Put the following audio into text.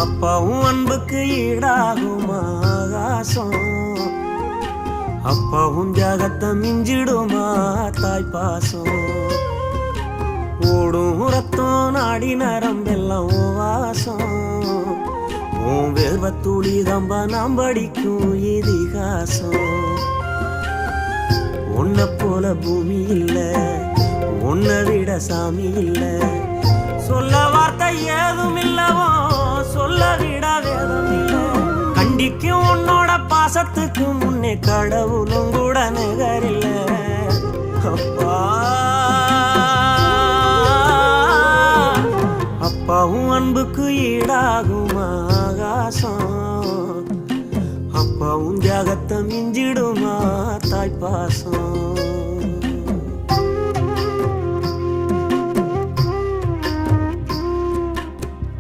அப்பாவும் அன்புக்கு ஈடாகுமா ஆகாசம், அப்பாவும் தியாகத்தை மிஞ்சிடுமா தாய் பாசம். ஓடும் ரத்தம் நாடி நரம்பெல்லாம் ஓ வாசம், உன் வேர்வத்தூளி தம்ப நாம் படிக்கும் இதிகாசம். உன்னை போல பூமி இல்ல, உன்னை விட சாமி இல்ல, சொல்ல வார்த்தை ஏதும் இல்லவோ சொல்ல விட வேதம் இல்ல. கண்டிக்கும் உன்னோட பாசத்துக்கு முன்னே கடவுளும் கூட நிகரில்ல. அப்பா அப்பாவும் அன்புக்கு ஈடாகும் ஆகாசம், அப்பாவும் தியாகத்தை மிஞ்சிடுமா தாய் பாசம்.